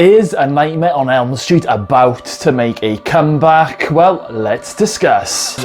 Is A Nightmare on Elm Street about to make a comeback? Well, let's discuss.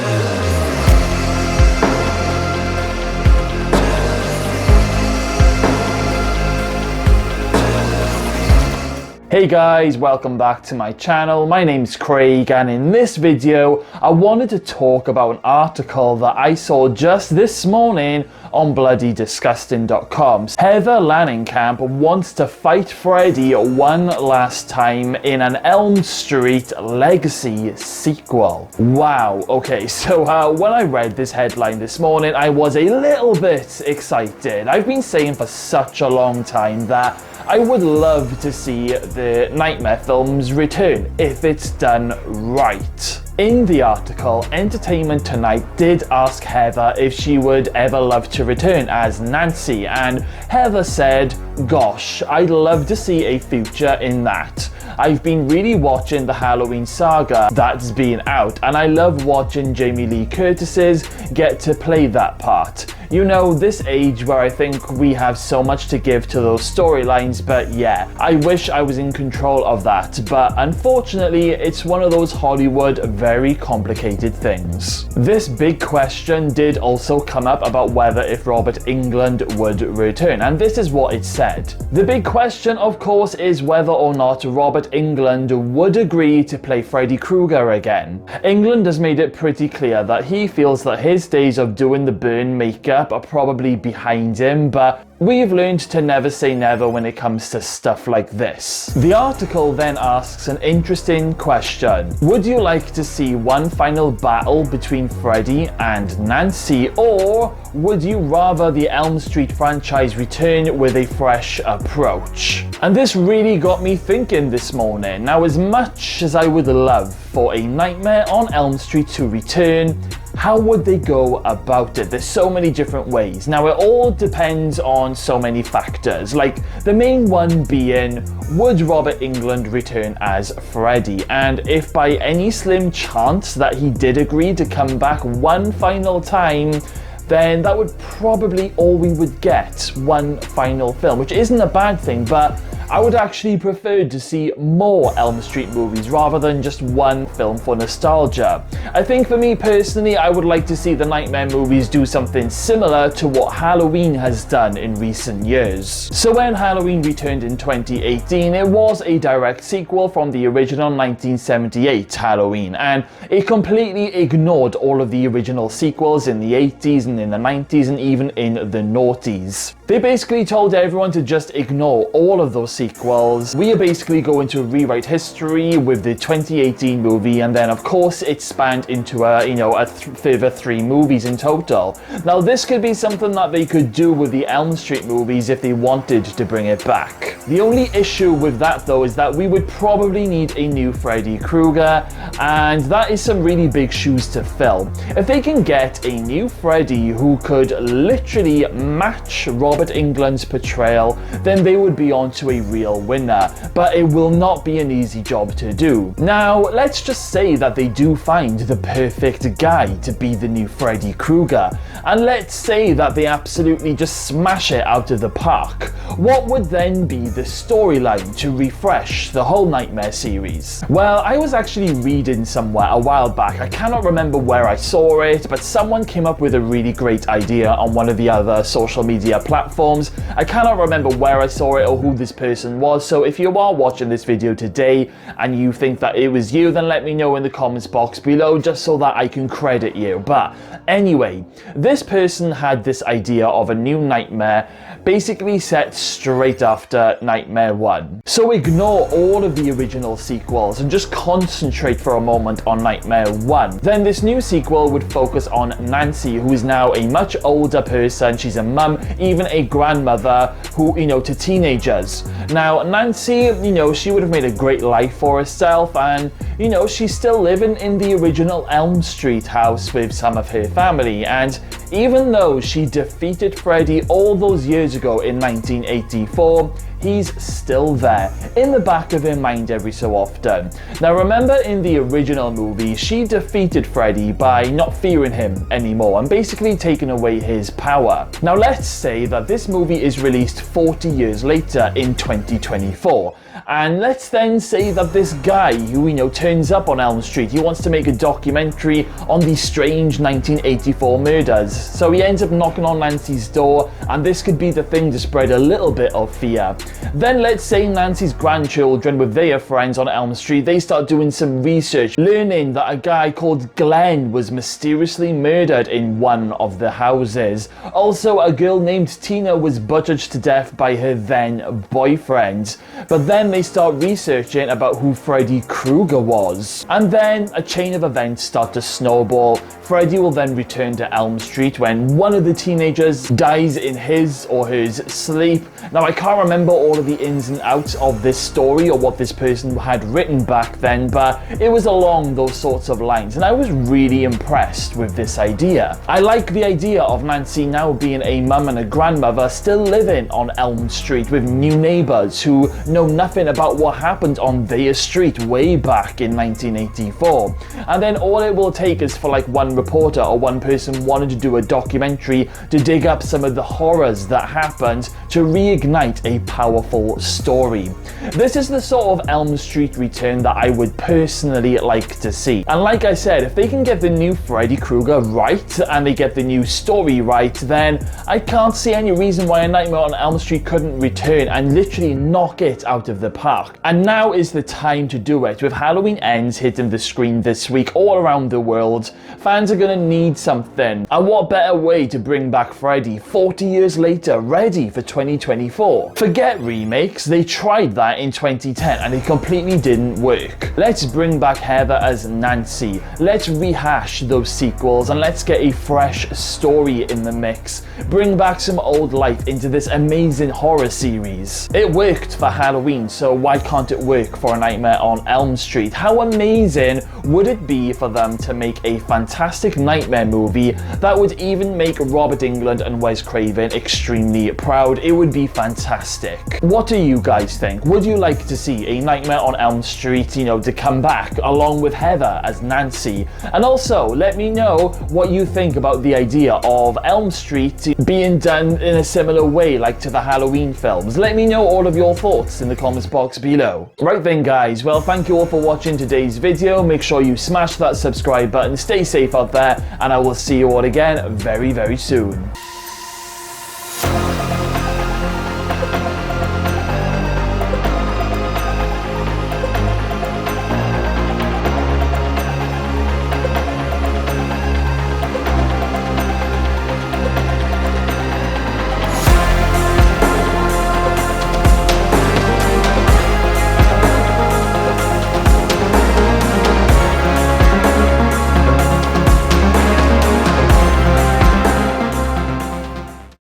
Hey guys, welcome back to my channel. My name's Craig, and in this video I wanted to talk about an article that I saw just this morning on bloodydisgusting.com. Heather Langenkamp wants to fight Freddy one last time in an Elm Street Legacy sequel. Wow, okay, so when I read this headline this morning, I was a little bit excited. I've been saying for such a long time that I would love to see the Nightmare films return if it's done right. In the article, Entertainment Tonight did ask Heather if she would ever love to return as Nancy, and Heather said, "Gosh, I'd love to see a future in that. I've been really watching the Halloween saga that's been out, and I love watching Jamie Lee Curtis's get to play that part. You know, this age where I think we have so much to give to those storylines, but yeah, I wish I was in control of that, but unfortunately, it's one of those Hollywood very complicated things." This big question did also come up about whether if Robert Englund would return, and this is what it said. The big question, of course, is whether or not Robert Englund would agree to play Freddy Krueger again. Englund has made it pretty clear that he feels that his days of doing the burn makeup are probably behind him, but we've learned to never say never when it comes to stuff like this. The article then asks an interesting question. Would you like to see one final battle between Freddy and Nancy, or would you rather the Elm Street franchise return with a fresh approach? And this really got me thinking this morning. Now, as much as I would love for a Nightmare on Elm Street to return, how would they go about it? There's so many different ways. Now, it all depends on so many factors, like the main one being, would Robert Englund return as Freddy? And if by any slim chance that he did agree to come back one final time, then that would probably all we would get, one final film, which isn't a bad thing, but I would actually prefer to see more Elm Street movies rather than just one film for nostalgia. I think for me personally, I would like to see the Nightmare movies do something similar to what Halloween has done in recent years. So when Halloween returned in 2018, it was a direct sequel from the original 1978 Halloween, and it completely ignored all of the original sequels in the 80s and in the 90s and even in the noughties. They basically told everyone to just ignore all of those sequels. We are basically going to rewrite history with the 2018 movie, and then of course it spanned into a further 3 movies in total. Now, this could be something that they could do with the Elm Street movies if they wanted to bring it back. The only issue with that though is that we would probably need a new Freddy Krueger, and that is some really big shoes to fill. If they can get a new Freddy who could literally match Robert Englund's portrayal, then they would be on to a real winner, but it will not be an easy job to do. Now, let's just say that they do find the perfect guy to be the new Freddy Krueger, and let's say that they absolutely just smash it out of the park. What would then be the storyline to refresh the whole Nightmare series? Well, I was actually reading somewhere a while back, I cannot remember where I saw it, but someone came up with a really great idea on one of the other social media platforms. I cannot remember where I saw it or who this person was, so if you are watching this video today and you think that it was you, then let me know in the comments box below just so that I can credit you. But anyway, this person had this idea of a new Nightmare basically set straight after Nightmare 1. So ignore all of the original sequels and just concentrate for a moment on Nightmare 1. Then this new sequel would focus on Nancy, who is now a much older person. She's a mum, even a grandmother, who, to teenagers. Now, Nancy, she would have made a great life for herself, and, she's still living in the original Elm Street house with some of her family, and even though she defeated Freddy all those years ago in 1984, he's still there, in the back of her mind every so often. Now remember, in the original movie, she defeated Freddy by not fearing him anymore and basically taking away his power. Now let's say that this movie is released 40 years later in 2024, And let's then say that this guy who, turns up on Elm Street, he wants to make a documentary on the strange 1984 murders. So he ends up knocking on Nancy's door, and this could be the thing to spread a little bit of fear. Then let's say Nancy's grandchildren with their friends on Elm Street, they start doing some research, learning that a guy called Glenn was mysteriously murdered in one of the houses. Also, a girl named Tina was butchered to death by her then boyfriend. But then they start researching about who Freddy Krueger was. And then a chain of events start to snowball. Freddy will then return to Elm Street when one of the teenagers dies in his or hers sleep. Now, I can't remember all of the ins and outs of this story or what this person had written back then, but it was along those sorts of lines, and I was really impressed with this idea. I like the idea of Nancy now being a mum and a grandmother still living on Elm Street with new neighbours who know nothing about what happened on their street way back in 1984. And then all it will take is for like one reporter or one person wanting to do a documentary to dig up some of the horrors that happened to reignite a powerful story. This is the sort of Elm Street return that I would personally like to see. And like I said, if they can get the new Freddy Krueger right and they get the new story right, then I can't see any reason why A Nightmare on Elm Street couldn't return and literally knock it out of the park. And now is the time to do it. With Halloween Ends hitting the screen this week all around the world, fans are gonna need something. And what better way to bring back Freddy 40 years later, ready for 2024? Forget remakes, they tried that in 2010 and it completely didn't work. Let's bring back Heather as Nancy. Let's rehash those sequels and let's get a fresh story in the mix. Bring back some old life into this amazing horror series. It worked for Halloween, so why can't it work for A Nightmare on Elm Street? How amazing would it be for them to make a fantastic Nightmare movie that would even make Robert Englund and Wes Craven extremely proud? It would be fantastic. What do you guys think? Would you like to see A Nightmare on Elm Street, to come back along with Heather as Nancy? And also, let me know what you think about the idea of Elm Street being done in a similar way like to the Halloween films. Let me know all of your thoughts in the comments box below. Right then guys, well, thank you all for watching today's video. Make sure you smash that subscribe button, stay safe out there, and I will see you all again very, very soon.